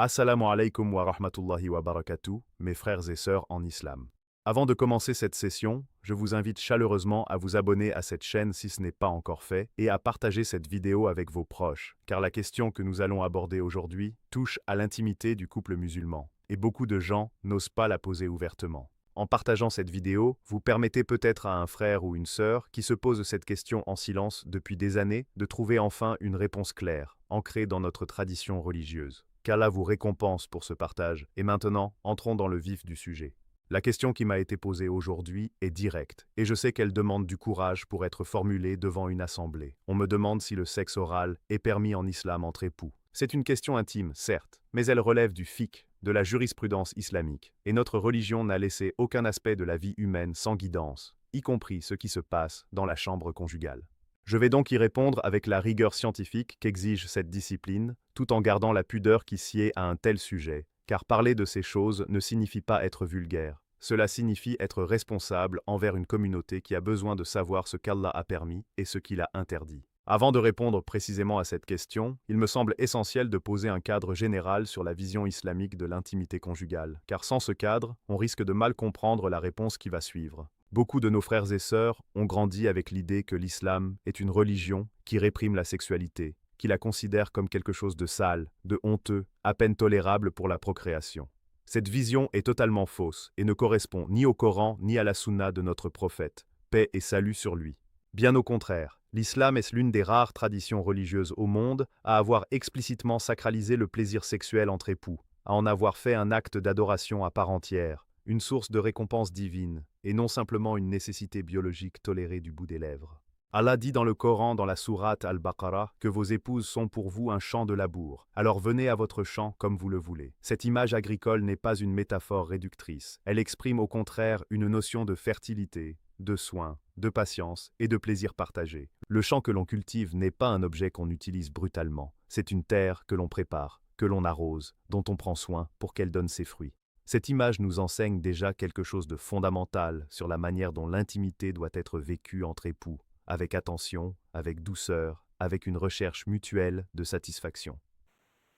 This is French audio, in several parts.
Assalamu alaikum wa rahmatullahi wa barakatuh, mes frères et sœurs en islam. Avant de commencer cette session, je vous invite chaleureusement à vous abonner à cette chaîne si ce n'est pas encore fait et à partager cette vidéo avec vos proches, car la question que nous allons aborder aujourd'hui touche à l'intimité du couple musulman, et beaucoup de gens n'osent pas la poser ouvertement. En partageant cette vidéo, vous permettez peut-être à un frère ou une sœur qui se pose cette question en silence depuis des années de trouver enfin une réponse claire, ancrée dans notre tradition religieuse. Qu'Allah vous récompense pour ce partage. Et maintenant, entrons dans le vif du sujet. La question qui m'a été posée aujourd'hui est directe, et je sais qu'elle demande du courage pour être formulée devant une assemblée. On me demande si le sexe oral est permis en islam entre époux. C'est une question intime, certes, mais elle relève du fiqh, de la jurisprudence islamique, et notre religion n'a laissé aucun aspect de la vie humaine sans guidance, y compris ce qui se passe dans la chambre conjugale. Je vais donc y répondre avec la rigueur scientifique qu'exige cette discipline, tout en gardant la pudeur qui sied à un tel sujet, car parler de ces choses ne signifie pas être vulgaire. Cela signifie être responsable envers une communauté qui a besoin de savoir ce qu'Allah a permis et ce qu'il a interdit. Avant de répondre précisément à cette question, il me semble essentiel de poser un cadre général sur la vision islamique de l'intimité conjugale, car sans ce cadre, on risque de mal comprendre la réponse qui va suivre. Beaucoup de nos frères et sœurs ont grandi avec l'idée que l'islam est une religion qui réprime la sexualité, qui la considère comme quelque chose de sale, de honteux, à peine tolérable pour la procréation. Cette vision est totalement fausse et ne correspond ni au Coran ni à la Sunna de notre prophète, paix et salut sur lui. Bien au contraire, l'islam est l'une des rares traditions religieuses au monde à avoir explicitement sacralisé le plaisir sexuel entre époux, à en avoir fait un acte d'adoration à part entière, une source de récompense divine, et non simplement une nécessité biologique tolérée du bout des lèvres. Allah dit dans le Coran, dans la sourate Al-Baqarah, que vos épouses sont pour vous un champ de labour, alors venez à votre champ comme vous le voulez. Cette image agricole n'est pas une métaphore réductrice, elle exprime au contraire une notion de fertilité, de soin, de patience et de plaisir partagé. Le champ que l'on cultive n'est pas un objet qu'on utilise brutalement, c'est une terre que l'on prépare, que l'on arrose, dont on prend soin pour qu'elle donne ses fruits. Cette image nous enseigne déjà quelque chose de fondamental sur la manière dont l'intimité doit être vécue entre époux, avec attention, avec douceur, avec une recherche mutuelle de satisfaction.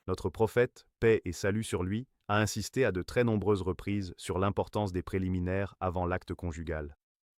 Notre prophète, paix et salut sur lui, a insisté à de très nombreuses reprises sur l'importance des préliminaires avant l'acte conjugal.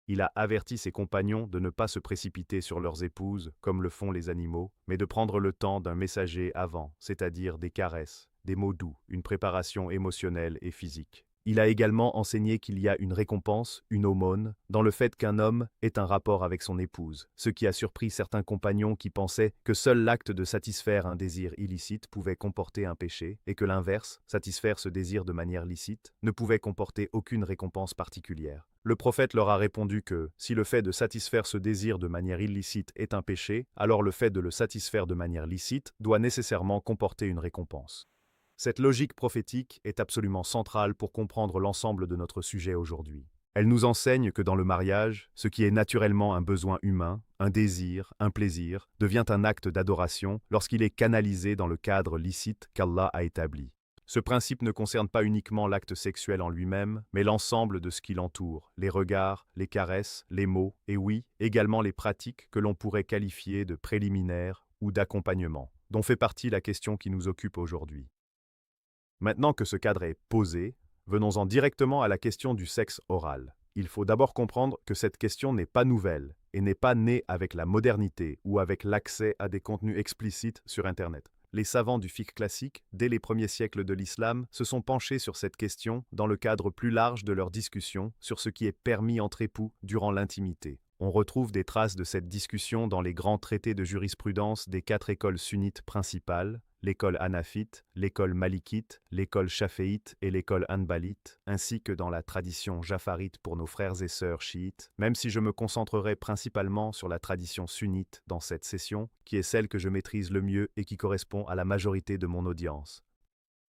Il a averti ses compagnons de ne pas se précipiter sur leurs épouses, comme le font les animaux, mais de prendre le temps d'un messager avant, c'est-à-dire des caresses, des mots doux, une préparation émotionnelle et physique. Il a également enseigné qu'il y a une récompense, une aumône, dans le fait qu'un homme ait un rapport avec son épouse, ce qui a surpris certains compagnons qui pensaient que seul l'acte de satisfaire un désir illicite pouvait comporter un péché, et que l'inverse, satisfaire ce désir de manière licite, ne pouvait comporter aucune récompense particulière. Le prophète leur a répondu que, si le fait de satisfaire ce désir de manière illicite est un péché, alors le fait de le satisfaire de manière licite doit nécessairement comporter une récompense. Cette logique prophétique est absolument centrale pour comprendre l'ensemble de notre sujet aujourd'hui. Elle nous enseigne que dans le mariage, ce qui est naturellement un besoin humain, un désir, un plaisir, devient un acte d'adoration lorsqu'il est canalisé dans le cadre licite qu'Allah a établi. Ce principe ne concerne pas uniquement l'acte sexuel en lui-même, mais l'ensemble de ce qui l'entoure, les regards, les caresses, les mots, et oui, également les pratiques que l'on pourrait qualifier de préliminaires ou d'accompagnement, dont fait partie la question qui nous occupe aujourd'hui. Maintenant que ce cadre est posé, venons-en directement à la question du sexe oral. Il faut d'abord comprendre que cette question n'est pas nouvelle et n'est pas née avec la modernité ou avec l'accès à des contenus explicites sur Internet. Les savants du fiqh classique, dès les premiers siècles de l'islam, se sont penchés sur cette question dans le cadre plus large de leurs discussions sur ce qui est permis entre époux durant l'intimité. On retrouve des traces de cette discussion dans les grands traités de jurisprudence des 4 écoles sunnites principales, l'école hanafite, l'école malikite, l'école chaféite et l'école hanbalite, ainsi que dans la tradition jafarite pour nos frères et sœurs chiites, même si je me concentrerai principalement sur la tradition sunnite dans cette session, qui est celle que je maîtrise le mieux et qui correspond à la majorité de mon audience.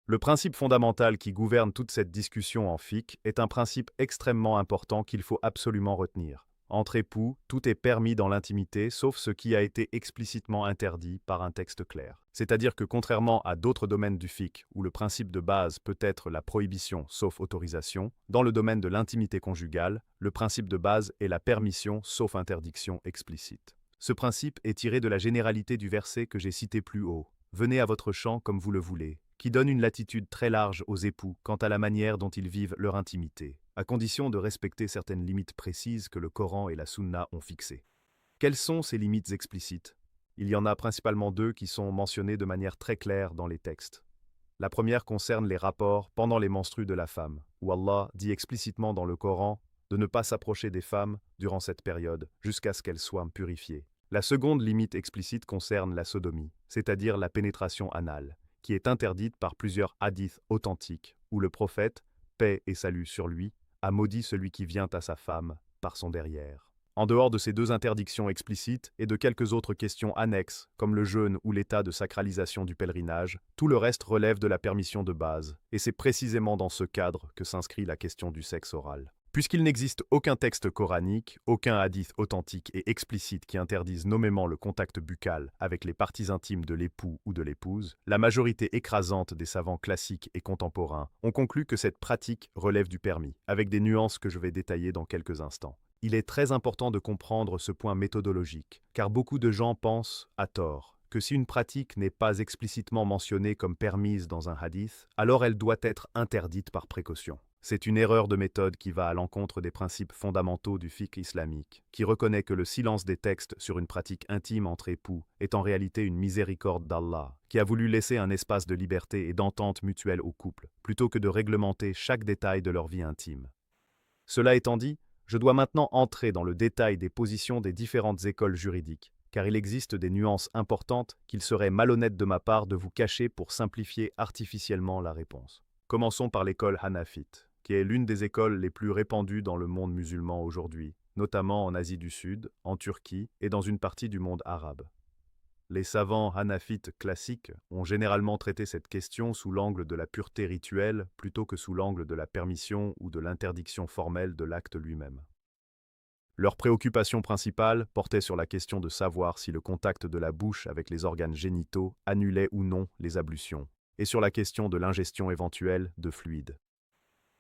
Le principe fondamental qui gouverne toute cette discussion en fiqh est un principe extrêmement important qu'il faut absolument retenir. Entre époux, tout est permis dans l'intimité sauf ce qui a été explicitement interdit par un texte clair. C'est-à-dire que contrairement à d'autres domaines du fiqh où le principe de base peut être la prohibition sauf autorisation, dans le domaine de l'intimité conjugale, le principe de base est la permission sauf interdiction explicite. Ce principe est tiré de la généralité du verset que j'ai cité plus haut. Venez à votre champ comme vous le voulez, qui donne une latitude très large aux époux quant à la manière dont ils vivent leur intimité, à condition de respecter certaines limites précises que le Coran et la Sunna ont fixées. Quelles sont ces limites explicites? Il y en a principalement deux qui sont mentionnées de manière très claire dans les textes. La première concerne les rapports pendant les menstrues de la femme, où Allah dit explicitement dans le Coran de ne pas s'approcher des femmes durant cette période jusqu'à ce qu'elles soient purifiées. La seconde limite explicite concerne la sodomie, c'est-à-dire la pénétration anale, qui est interdite par plusieurs hadiths authentiques, où le prophète, paix et salut sur lui, a maudit celui qui vient à sa femme par son derrière. En dehors de ces deux interdictions explicites et de quelques autres questions annexes, comme le jeûne ou l'état de sacralisation du pèlerinage, tout le reste relève de la permission de base, et c'est précisément dans ce cadre que s'inscrit la question du sexe oral. Puisqu'il n'existe aucun texte coranique, aucun hadith authentique et explicite qui interdise nommément le contact buccal avec les parties intimes de l'époux ou de l'épouse, la majorité écrasante des savants classiques et contemporains ont conclu que cette pratique relève du permis, avec des nuances que je vais détailler dans quelques instants. Il est très important de comprendre ce point méthodologique, car beaucoup de gens pensent, à tort, que si une pratique n'est pas explicitement mentionnée comme permise dans un hadith, alors elle doit être interdite par précaution. C'est une erreur de méthode qui va à l'encontre des principes fondamentaux du fiqh islamique, qui reconnaît que le silence des textes sur une pratique intime entre époux est en réalité une miséricorde d'Allah, qui a voulu laisser un espace de liberté et d'entente mutuelle au couple, plutôt que de réglementer chaque détail de leur vie intime. Cela étant dit, je dois maintenant entrer dans le détail des positions des différentes écoles juridiques, car il existe des nuances importantes qu'il serait malhonnête de ma part de vous cacher pour simplifier artificiellement la réponse. Commençons par l'école hanafite, qui est l'une des écoles les plus répandues dans le monde musulman aujourd'hui, notamment en Asie du Sud, en Turquie et dans une partie du monde arabe. Les savants hanafites classiques ont généralement traité cette question sous l'angle de la pureté rituelle plutôt que sous l'angle de la permission ou de l'interdiction formelle de l'acte lui-même. Leur préoccupation principale portait sur la question de savoir si le contact de la bouche avec les organes génitaux annulait ou non les ablutions, et sur la question de l'ingestion éventuelle de fluides.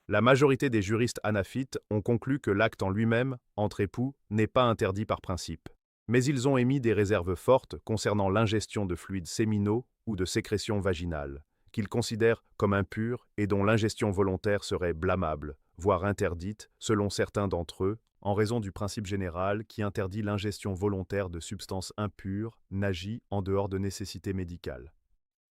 La majorité des juristes hanafites ont conclu que l'acte en lui-même, entre époux, n'est pas interdit par principe. Mais ils ont émis des réserves fortes concernant l'ingestion de fluides séminaux ou de sécrétions vaginales, qu'ils considèrent comme impurs et dont l'ingestion volontaire serait blâmable, voire interdite, selon certains d'entre eux, en raison du principe général qui interdit l'ingestion volontaire de substances impures, nagies en dehors de nécessité médicale.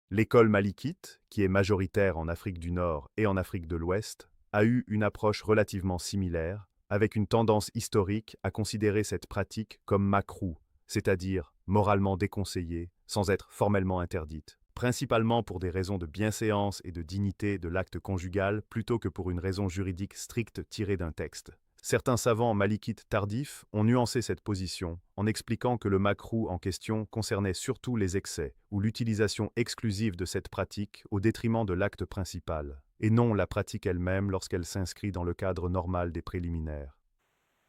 L'école malikite, qui est majoritaire en Afrique du Nord et en Afrique de l'Ouest, a eu une approche relativement similaire, avec une tendance historique à considérer cette pratique comme makrouh, c'est-à-dire moralement déconseillée, sans être formellement interdite, principalement pour des raisons de bienséance et de dignité de l'acte conjugal plutôt que pour une raison juridique stricte tirée d'un texte. Certains savants malikites tardifs ont nuancé cette position en expliquant que le makrouh en question concernait surtout les excès ou l'utilisation exclusive de cette pratique au détriment de l'acte principal, et non la pratique elle-même lorsqu'elle s'inscrit dans le cadre normal des préliminaires.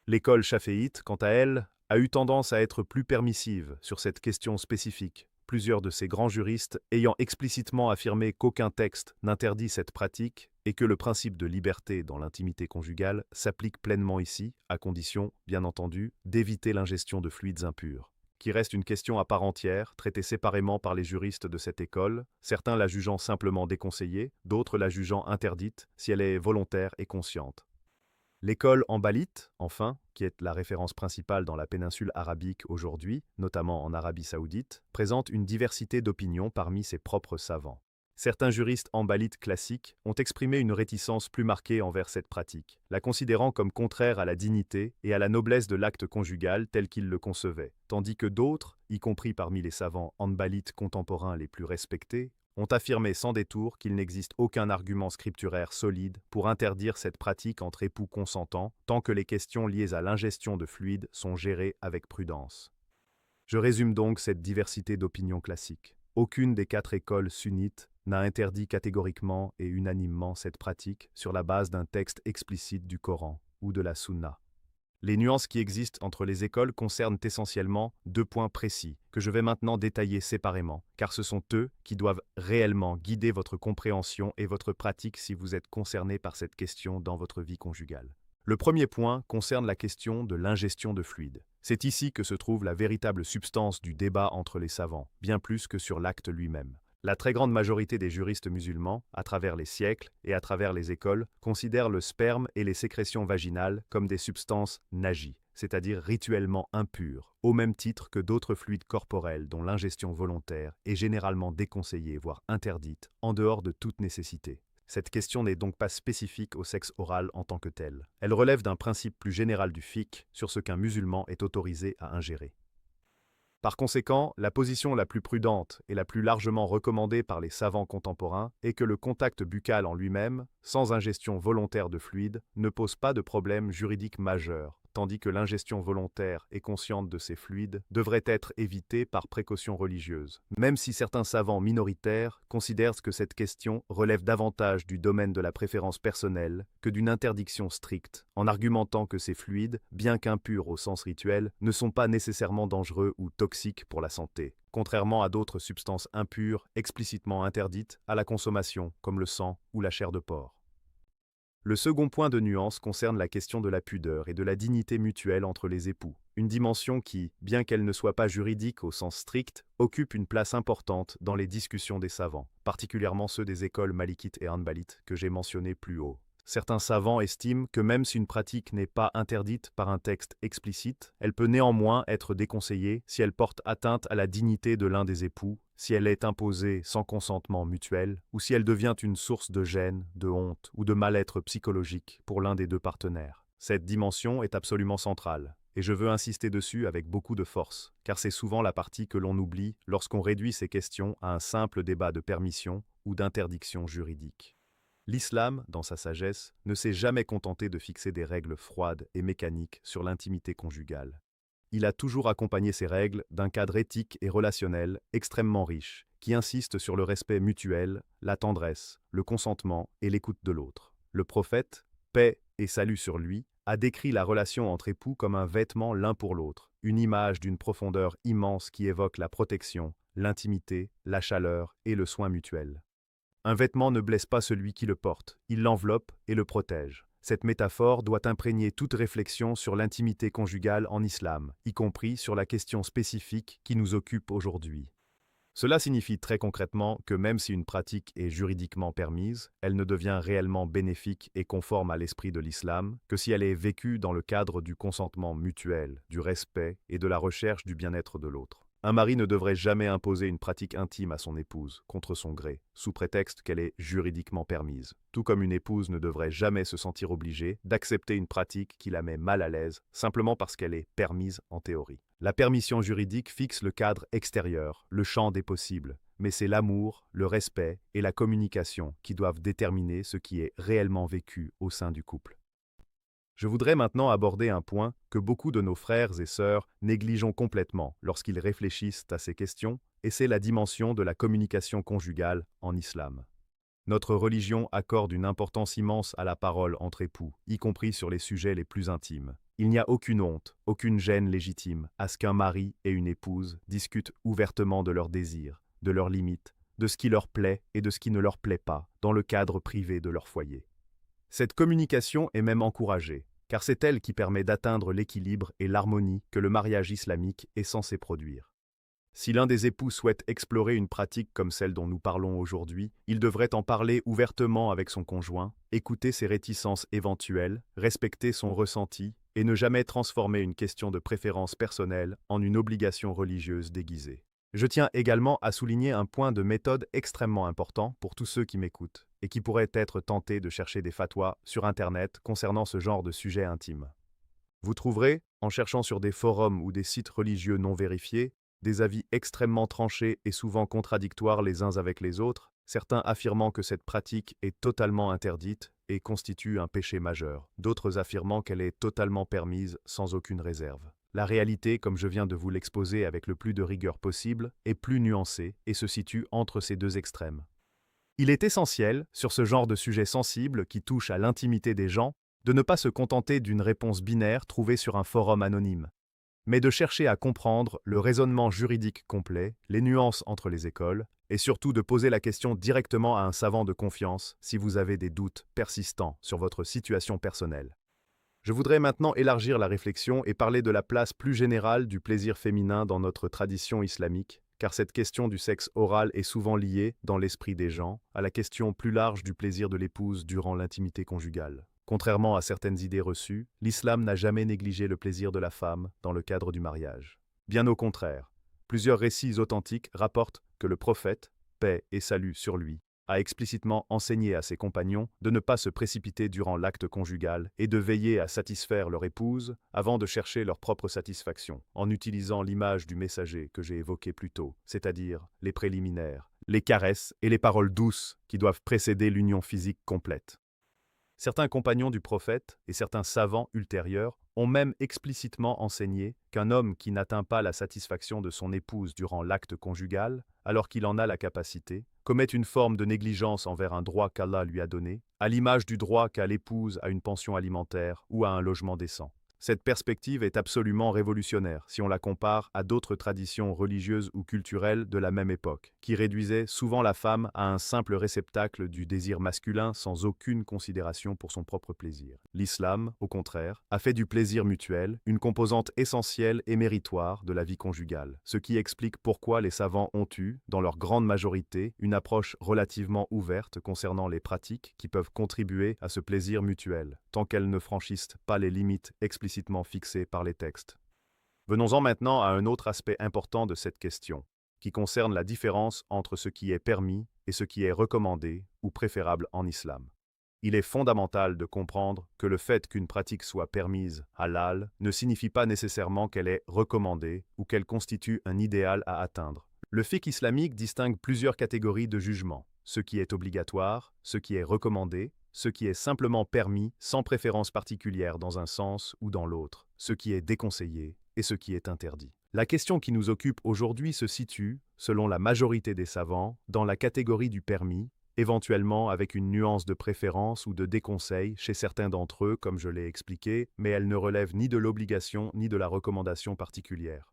L'école chaféite, quant à elle, a eu tendance à être plus permissive sur cette question spécifique, plusieurs de ces grands juristes ayant explicitement affirmé qu'aucun texte n'interdit cette pratique et que le principe de liberté dans l'intimité conjugale s'applique pleinement ici, à condition, bien entendu, d'éviter l'ingestion de fluides impurs, qui reste une question à part entière, traitée séparément par les juristes de cette école, certains la jugeant simplement déconseillée, d'autres la jugeant interdite si elle est volontaire et consciente. L'école hanbalite, enfin, qui est la référence principale dans la péninsule arabique aujourd'hui, notamment en Arabie saoudite, présente une diversité d'opinions parmi ses propres savants. Certains juristes hanbalites classiques ont exprimé une réticence plus marquée envers cette pratique, la considérant comme contraire à la dignité et à la noblesse de l'acte conjugal tel qu'ils le concevaient, tandis que d'autres, y compris parmi les savants hanbalites contemporains les plus respectés, ont affirmé sans détour qu'il n'existe aucun argument scripturaire solide pour interdire cette pratique entre époux consentants tant que les questions liées à l'ingestion de fluides sont gérées avec prudence. Je résume donc cette diversité d'opinions classiques. Aucune des 4 écoles sunnites n'a interdit catégoriquement et unanimement cette pratique sur la base d'un texte explicite du Coran ou de la Sunna. Les nuances qui existent entre les écoles concernent essentiellement 2 points précis que je vais maintenant détailler séparément, car ce sont eux qui doivent réellement guider votre compréhension et votre pratique si vous êtes concerné par cette question dans votre vie conjugale. Le premier point concerne la question de l'ingestion de fluides. C'est ici que se trouve la véritable substance du débat entre les savants, bien plus que sur l'acte lui-même. La très grande majorité des juristes musulmans, à travers les siècles et à travers les écoles, considèrent le sperme et les sécrétions vaginales comme des substances najies, c'est-à-dire rituellement impures, au même titre que d'autres fluides corporels dont l'ingestion volontaire est généralement déconseillée, voire interdite, en dehors de toute nécessité. Cette question n'est donc pas spécifique au sexe oral en tant que tel. Elle relève d'un principe plus général du fiqh sur ce qu'un musulman est autorisé à ingérer. Par conséquent, la position la plus prudente et la plus largement recommandée par les savants contemporains est que le contact buccal en lui-même, sans ingestion volontaire de fluide, ne pose pas de problème juridique majeur, tandis que l'ingestion volontaire et consciente de ces fluides devrait être évitée par précaution religieuse, même si certains savants minoritaires considèrent que cette question relève davantage du domaine de la préférence personnelle que d'une interdiction stricte, en argumentant que ces fluides, bien qu'impurs au sens rituel, ne sont pas nécessairement dangereux ou toxiques pour la santé, contrairement à d'autres substances impures explicitement interdites à la consommation, comme le sang ou la chair de porc. Le second point de nuance concerne la question de la pudeur et de la dignité mutuelle entre les époux, une dimension qui, bien qu'elle ne soit pas juridique au sens strict, occupe une place importante dans les discussions des savants, particulièrement ceux des écoles malikites et hanbalites que j'ai mentionnées plus haut. Certains savants estiment que même si une pratique n'est pas interdite par un texte explicite, elle peut néanmoins être déconseillée si elle porte atteinte à la dignité de l'un des époux, si elle est imposée sans consentement mutuel, ou si elle devient une source de gêne, de honte ou de mal-être psychologique pour l'un des deux partenaires. Cette dimension est absolument centrale, et je veux insister dessus avec beaucoup de force, car c'est souvent la partie que l'on oublie lorsqu'on réduit ces questions à un simple débat de permission ou d'interdiction juridique. L'islam, dans sa sagesse, ne s'est jamais contenté de fixer des règles froides et mécaniques sur l'intimité conjugale. Il a toujours accompagné ces règles d'un cadre éthique et relationnel extrêmement riche, qui insiste sur le respect mutuel, la tendresse, le consentement et l'écoute de l'autre. Le prophète, paix et salut sur lui, a décrit la relation entre époux comme un vêtement l'un pour l'autre, une image d'une profondeur immense qui évoque la protection, l'intimité, la chaleur et le soin mutuel. Un vêtement ne blesse pas celui qui le porte, il l'enveloppe et le protège. Cette métaphore doit imprégner toute réflexion sur l'intimité conjugale en islam, y compris sur la question spécifique qui nous occupe aujourd'hui. Cela signifie très concrètement que même si une pratique est juridiquement permise, elle ne devient réellement bénéfique et conforme à l'esprit de l'islam que si elle est vécue dans le cadre du consentement mutuel, du respect et de la recherche du bien-être de l'autre. Un mari ne devrait jamais imposer une pratique intime à son épouse, contre son gré, sous prétexte qu'elle est juridiquement permise. Tout comme une épouse ne devrait jamais se sentir obligée d'accepter une pratique qui la met mal à l'aise, simplement parce qu'elle est permise en théorie. La permission juridique fixe le cadre extérieur, le champ des possibles, mais c'est l'amour, le respect et la communication qui doivent déterminer ce qui est réellement vécu au sein du couple. Je voudrais maintenant aborder un point que beaucoup de nos frères et sœurs négligent complètement lorsqu'ils réfléchissent à ces questions, et c'est la dimension de la communication conjugale en islam. Notre religion accorde une importance immense à la parole entre époux, y compris sur les sujets les plus intimes. Il n'y a aucune honte, aucune gêne légitime à ce qu'un mari et une épouse discutent ouvertement de leurs désirs, de leurs limites, de ce qui leur plaît et de ce qui ne leur plaît pas, dans le cadre privé de leur foyer. Cette communication est même encouragée, car c'est elle qui permet d'atteindre l'équilibre et l'harmonie que le mariage islamique est censé produire. Si l'un des époux souhaite explorer une pratique comme celle dont nous parlons aujourd'hui, il devrait en parler ouvertement avec son conjoint, écouter ses réticences éventuelles, respecter son ressenti et ne jamais transformer une question de préférence personnelle en une obligation religieuse déguisée. Je tiens également à souligner un point de méthode extrêmement important pour tous ceux qui m'écoutent et qui pourraient être tentés de chercher des fatwas sur Internet concernant ce genre de sujet intime. Vous trouverez, en cherchant sur des forums ou des sites religieux non vérifiés, des avis extrêmement tranchés et souvent contradictoires les uns avec les autres, certains affirmant que cette pratique est totalement interdite et constitue un péché majeur, d'autres affirmant qu'elle est totalement permise sans aucune réserve. La réalité, comme je viens de vous l'exposer avec le plus de rigueur possible, est plus nuancée et se situe entre ces deux extrêmes. Il est essentiel, sur ce genre de sujet sensible qui touche à l'intimité des gens, de ne pas se contenter d'une réponse binaire trouvée sur un forum anonyme, mais de chercher à comprendre le raisonnement juridique complet, les nuances entre les écoles, et surtout de poser la question directement à un savant de confiance si vous avez des doutes persistants sur votre situation personnelle. Je voudrais maintenant élargir la réflexion et parler de la place plus générale du plaisir féminin dans notre tradition islamique, car cette question du sexe oral est souvent liée, dans l'esprit des gens, à la question plus large du plaisir de l'épouse durant l'intimité conjugale. Contrairement à certaines idées reçues, l'islam n'a jamais négligé le plaisir de la femme dans le cadre du mariage. Bien au contraire, plusieurs récits authentiques rapportent que le prophète, paix et salut sur lui, a explicitement enseigné à ses compagnons de ne pas se précipiter durant l'acte conjugal et de veiller à satisfaire leur épouse avant de chercher leur propre satisfaction, en utilisant l'image du messager que j'ai évoqué plus tôt, c'est-à-dire les préliminaires, les caresses et les paroles douces qui doivent précéder l'union physique complète. Certains compagnons du prophète et certains savants ultérieurs ont même explicitement enseigné qu'un homme qui n'atteint pas la satisfaction de son épouse durant l'acte conjugal, alors qu'il en a la capacité, commet une forme de négligence envers un droit qu'Allah lui a donné, à l'image du droit qu'a l'épouse à une pension alimentaire ou à un logement décent. Cette perspective est absolument révolutionnaire si on la compare à d'autres traditions religieuses ou culturelles de la même époque, qui réduisaient souvent la femme à un simple réceptacle du désir masculin sans aucune considération pour son propre plaisir. L'islam, au contraire, a fait du plaisir mutuel une composante essentielle et méritoire de la vie conjugale, ce qui explique pourquoi les savants ont eu, dans leur grande majorité, une approche relativement ouverte concernant les pratiques qui peuvent contribuer à ce plaisir mutuel, tant qu'elles ne franchissent pas les limites explicitement fixées par les textes. Venons-en maintenant à un autre aspect important de cette question, qui concerne la différence entre ce qui est permis et ce qui est recommandé ou préférable en islam. Il est fondamental de comprendre que le fait qu'une pratique soit permise, halal, ne signifie pas nécessairement qu'elle est recommandée ou qu'elle constitue un idéal à atteindre. Le fiqh islamique distingue plusieurs catégories de jugement, ce qui est obligatoire, ce qui est recommandé, ce qui est simplement permis sans préférence particulière dans un sens ou dans l'autre, ce qui est déconseillé et ce qui est interdit. La question qui nous occupe aujourd'hui se situe, selon la majorité des savants, dans la catégorie du permis, éventuellement avec une nuance de préférence ou de déconseil chez certains d'entre eux, comme je l'ai expliqué, mais elle ne relève ni de l'obligation ni de la recommandation particulière.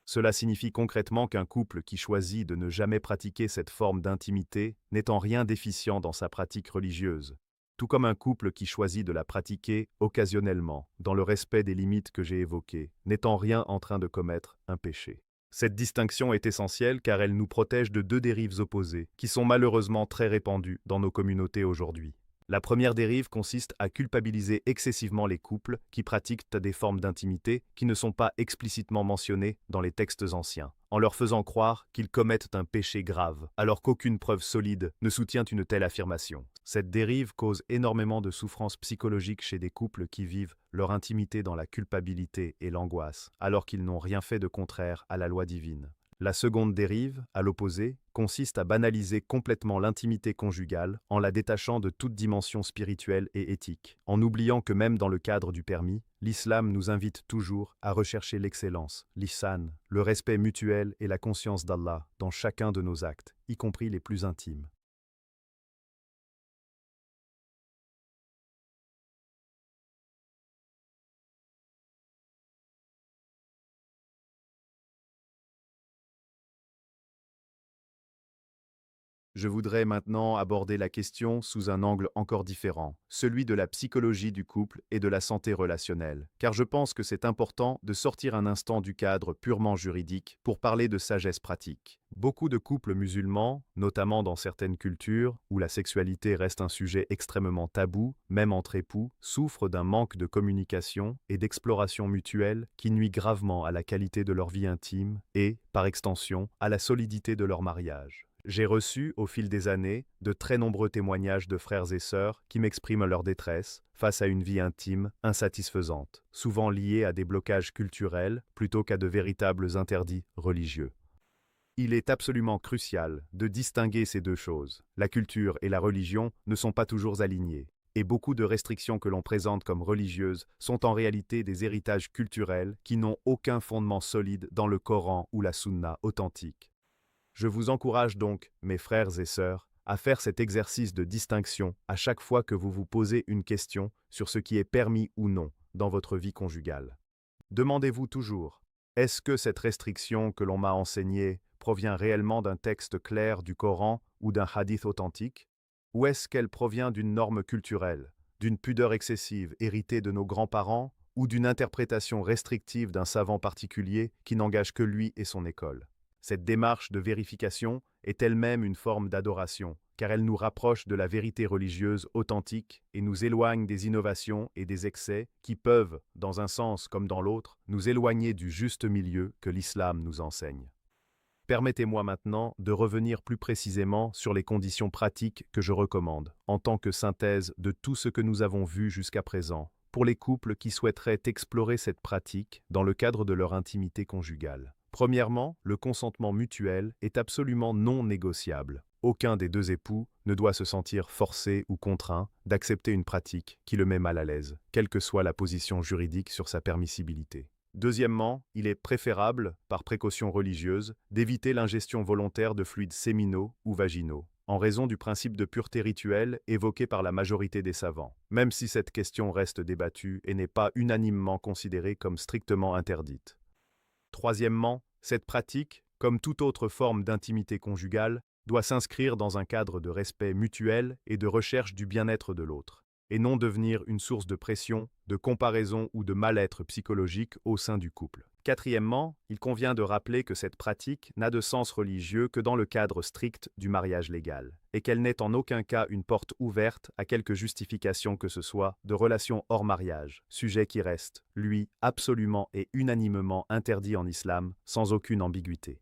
Cela signifie concrètement qu'un couple qui choisit de ne jamais pratiquer cette forme d'intimité n'est en rien déficient dans sa pratique religieuse, tout comme un couple qui choisit de la pratiquer occasionnellement, dans le respect des limites que j'ai évoquées, n'est en rien en train de commettre un péché. Cette distinction est essentielle car elle nous protège de deux dérives opposées, qui sont malheureusement très répandues dans nos communautés aujourd'hui. La première dérive consiste à culpabiliser excessivement les couples qui pratiquent des formes d'intimité qui ne sont pas explicitement mentionnées dans les textes anciens, en leur faisant croire qu'ils commettent un péché grave, alors qu'aucune preuve solide ne soutient une telle affirmation. Cette dérive cause énormément de souffrances psychologiques chez des couples qui vivent leur intimité dans la culpabilité et l'angoisse, alors qu'ils n'ont rien fait de contraire à la loi divine. La seconde dérive, à l'opposé, consiste à banaliser complètement l'intimité conjugale en la détachant de toute dimension spirituelle et éthique, en oubliant que même dans le cadre du permis, l'islam nous invite toujours à rechercher l'excellence, l'ihsan, le respect mutuel et la conscience d'Allah dans chacun de nos actes, y compris les plus intimes. Je voudrais maintenant aborder la question sous un angle encore différent, celui de la psychologie du couple et de la santé relationnelle, car je pense que c'est important de sortir un instant du cadre purement juridique pour parler de sagesse pratique. Beaucoup de couples musulmans, notamment dans certaines cultures où la sexualité reste un sujet extrêmement tabou, même entre époux, souffrent d'un manque de communication et d'exploration mutuelle qui nuit gravement à la qualité de leur vie intime et, par extension, à la solidité de leur mariage. J'ai reçu, au fil des années, de très nombreux témoignages de frères et sœurs qui m'expriment leur détresse face à une vie intime insatisfaisante, souvent liée à des blocages culturels plutôt qu'à de véritables interdits religieux. Il est absolument crucial de distinguer ces deux choses. La culture et la religion ne sont pas toujours alignées, et beaucoup de restrictions que l'on présente comme religieuses sont en réalité des héritages culturels qui n'ont aucun fondement solide dans le Coran ou la Sunna authentique. Je vous encourage donc, mes frères et sœurs, à faire cet exercice de distinction à chaque fois que vous vous posez une question sur ce qui est permis ou non dans votre vie conjugale. Demandez-vous toujours, est-ce que cette restriction que l'on m'a enseignée provient réellement d'un texte clair du Coran ou d'un hadith authentique? Ou est-ce qu'elle provient d'une norme culturelle, d'une pudeur excessive héritée de nos grands-parents ou d'une interprétation restrictive d'un savant particulier qui n'engage que lui et son école? Cette démarche de vérification est elle-même une forme d'adoration, car elle nous rapproche de la vérité religieuse authentique et nous éloigne des innovations et des excès qui peuvent, dans un sens comme dans l'autre, nous éloigner du juste milieu que l'islam nous enseigne. Permettez-moi maintenant de revenir plus précisément sur les conditions pratiques que je recommande, en tant que synthèse de tout ce que nous avons vu jusqu'à présent, pour les couples qui souhaiteraient explorer cette pratique dans le cadre de leur intimité conjugale. Premièrement, le consentement mutuel est absolument non négociable. Aucun des deux époux ne doit se sentir forcé ou contraint d'accepter une pratique qui le met mal à l'aise, quelle que soit la position juridique sur sa permissibilité. Deuxièmement, il est préférable, par précaution religieuse, d'éviter l'ingestion volontaire de fluides séminaux ou vaginaux, en raison du principe de pureté rituelle évoqué par la majorité des savants, même si cette question reste débattue et n'est pas unanimement considérée comme strictement interdite. Troisièmement, cette pratique, comme toute autre forme d'intimité conjugale, doit s'inscrire dans un cadre de respect mutuel et de recherche du bien-être de l'autre, et non devenir une source de pression, de comparaison ou de mal-être psychologique au sein du couple. Quatrièmement, il convient de rappeler que cette pratique n'a de sens religieux que dans le cadre strict du mariage légal, et qu'elle n'est en aucun cas une porte ouverte à quelque justification que ce soit de relations hors mariage, sujet qui reste, lui, absolument et unanimement interdit en islam, sans aucune ambiguïté.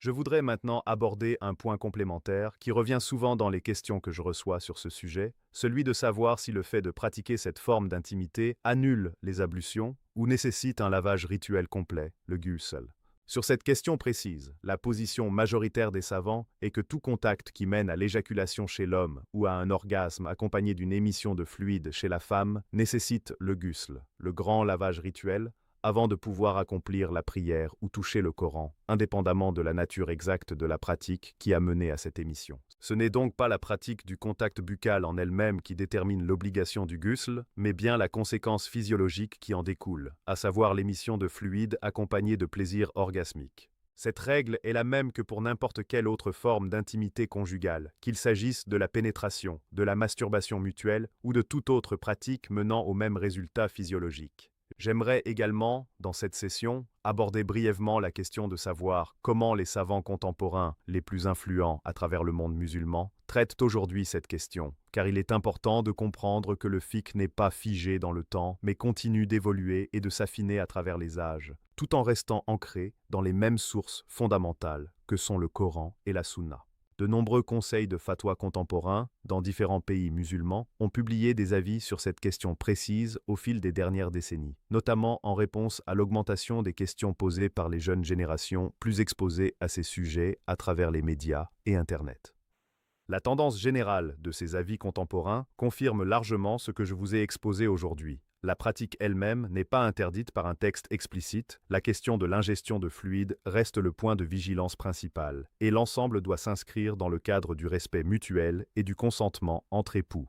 Je voudrais maintenant aborder un point complémentaire qui revient souvent dans les questions que je reçois sur ce sujet, celui de savoir si le fait de pratiquer cette forme d'intimité annule les ablutions ou nécessite un lavage rituel complet, le ghusl. Sur cette question précise, la position majoritaire des savants est que tout contact qui mène à l'éjaculation chez l'homme ou à un orgasme accompagné d'une émission de fluide chez la femme nécessite le ghusl, le grand lavage rituel, avant de pouvoir accomplir la prière ou toucher le Coran, indépendamment de la nature exacte de la pratique qui a mené à cette émission. Ce n'est donc pas la pratique du contact buccal en elle-même qui détermine l'obligation du ghusl, mais bien la conséquence physiologique qui en découle, à savoir l'émission de fluide accompagnée de plaisir orgasmique. Cette règle est la même que pour n'importe quelle autre forme d'intimité conjugale, qu'il s'agisse de la pénétration, de la masturbation mutuelle ou de toute autre pratique menant au même résultat physiologique. J'aimerais également, dans cette session, aborder brièvement la question de savoir comment les savants contemporains les plus influents à travers le monde musulman traitent aujourd'hui cette question, car il est important de comprendre que le fiqh n'est pas figé dans le temps, mais continue d'évoluer et de s'affiner à travers les âges, tout en restant ancré dans les mêmes sources fondamentales que sont le Coran et la Sunna. De nombreux conseils de fatwa contemporains, dans différents pays musulmans, ont publié des avis sur cette question précise au fil des dernières décennies, notamment en réponse à l'augmentation des questions posées par les jeunes générations plus exposées à ces sujets à travers les médias et Internet. La tendance générale de ces avis contemporains confirme largement ce que je vous ai exposé aujourd'hui. La pratique elle-même n'est pas interdite par un texte explicite, la question de l'ingestion de fluides reste le point de vigilance principal, et l'ensemble doit s'inscrire dans le cadre du respect mutuel et du consentement entre époux.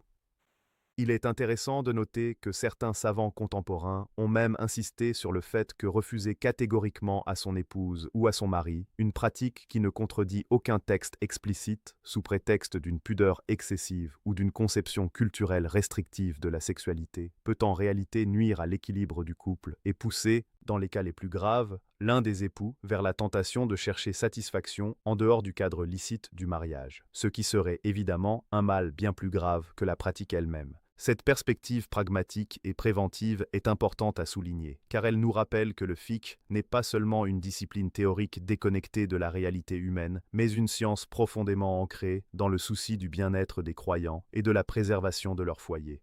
Il est intéressant de noter que certains savants contemporains ont même insisté sur le fait que refuser catégoriquement à son épouse ou à son mari une pratique qui ne contredit aucun texte explicite sous prétexte d'une pudeur excessive ou d'une conception culturelle restrictive de la sexualité peut en réalité nuire à l'équilibre du couple et pousser, dans les cas les plus graves, l'un des époux vers la tentation de chercher satisfaction en dehors du cadre licite du mariage, ce qui serait évidemment un mal bien plus grave que la pratique elle-même. Cette perspective pragmatique et préventive est importante à souligner, car elle nous rappelle que le fiqh n'est pas seulement une discipline théorique déconnectée de la réalité humaine, mais une science profondément ancrée dans le souci du bien-être des croyants et de la préservation de leur foyer.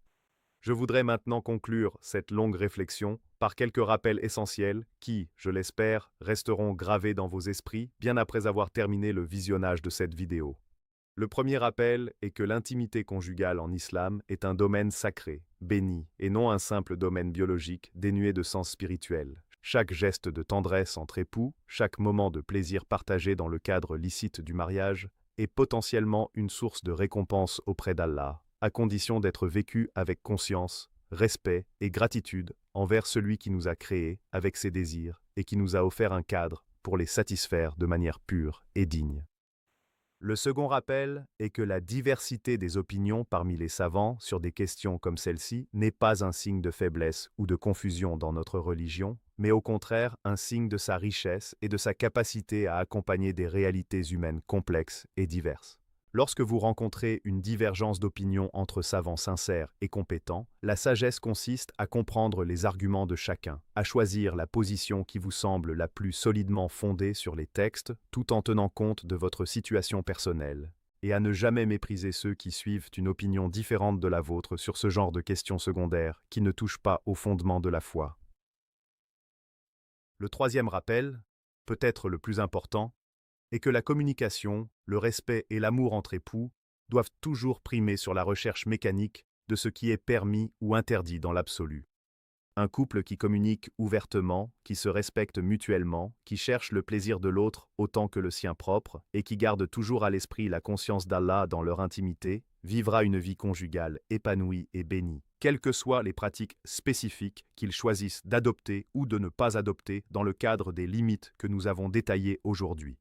Je voudrais maintenant conclure cette longue réflexion par quelques rappels essentiels qui, je l'espère, resteront gravés dans vos esprits bien après avoir terminé le visionnage de cette vidéo. Le premier rappel est que l'intimité conjugale en islam est un domaine sacré, béni, et non un simple domaine biologique dénué de sens spirituel. Chaque geste de tendresse entre époux, chaque moment de plaisir partagé dans le cadre licite du mariage, est potentiellement une source de récompense auprès d'Allah, à condition d'être vécu avec conscience, respect et gratitude envers celui qui nous a créés avec ses désirs et qui nous a offert un cadre pour les satisfaire de manière pure et digne. Le second rappel est que la diversité des opinions parmi les savants sur des questions comme celle-ci n'est pas un signe de faiblesse ou de confusion dans notre religion, mais au contraire un signe de sa richesse et de sa capacité à accompagner des réalités humaines complexes et diverses. Lorsque vous rencontrez une divergence d'opinion entre savants sincères et compétents, la sagesse consiste à comprendre les arguments de chacun, à choisir la position qui vous semble la plus solidement fondée sur les textes, tout en tenant compte de votre situation personnelle, et à ne jamais mépriser ceux qui suivent une opinion différente de la vôtre sur ce genre de questions secondaires qui ne touchent pas au fondement de la foi. Le troisième rappel, peut-être le plus important, est que la communication, le respect et l'amour entre époux doivent toujours primer sur la recherche mécanique de ce qui est permis ou interdit dans l'absolu. Un couple qui communique ouvertement, qui se respecte mutuellement, qui cherche le plaisir de l'autre autant que le sien propre et qui garde toujours à l'esprit la conscience d'Allah dans leur intimité, vivra une vie conjugale épanouie et bénie, quelles que soient les pratiques spécifiques qu'ils choisissent d'adopter ou de ne pas adopter dans le cadre des limites que nous avons détaillées aujourd'hui.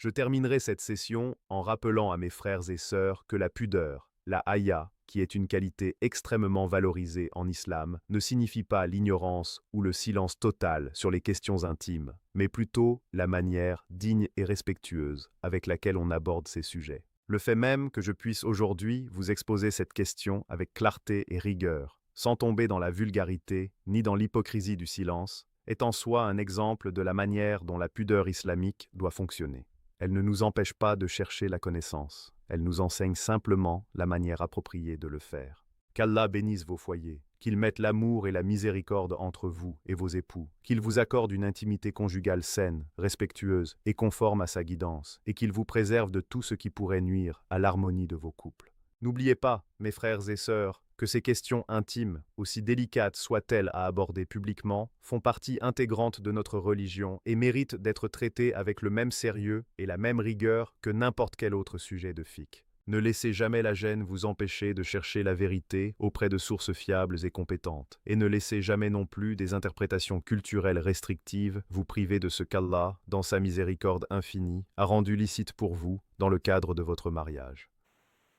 Je terminerai cette session en rappelant à mes frères et sœurs que la pudeur, la haya, qui est une qualité extrêmement valorisée en islam, ne signifie pas l'ignorance ou le silence total sur les questions intimes, mais plutôt la manière digne et respectueuse avec laquelle on aborde ces sujets. Le fait même que je puisse aujourd'hui vous exposer cette question avec clarté et rigueur, sans tomber dans la vulgarité ni dans l'hypocrisie du silence, est en soi un exemple de la manière dont la pudeur islamique doit fonctionner. Elle ne nous empêche pas de chercher la connaissance. Elle nous enseigne simplement la manière appropriée de le faire. Qu'Allah bénisse vos foyers, qu'il mette l'amour et la miséricorde entre vous et vos époux, qu'il vous accorde une intimité conjugale saine, respectueuse et conforme à sa guidance, et qu'il vous préserve de tout ce qui pourrait nuire à l'harmonie de vos couples. N'oubliez pas, mes frères et sœurs, que ces questions intimes, aussi délicates soient-elles à aborder publiquement, font partie intégrante de notre religion et méritent d'être traitées avec le même sérieux et la même rigueur que n'importe quel autre sujet de fiqh. Ne laissez jamais la gêne vous empêcher de chercher la vérité auprès de sources fiables et compétentes, et ne laissez jamais non plus des interprétations culturelles restrictives vous priver de ce qu'Allah, dans sa miséricorde infinie, a rendu licite pour vous dans le cadre de votre mariage.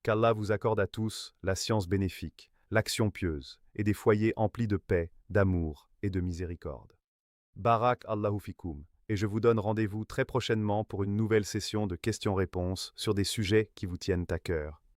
Qu'Allah vous accorde à tous la science bénéfique, l'action pieuse et des foyers emplis de paix, d'amour et de miséricorde. Barak Allahu fikoum, et je vous donne rendez-vous très prochainement pour une nouvelle session de questions-réponses sur des sujets qui vous tiennent à cœur.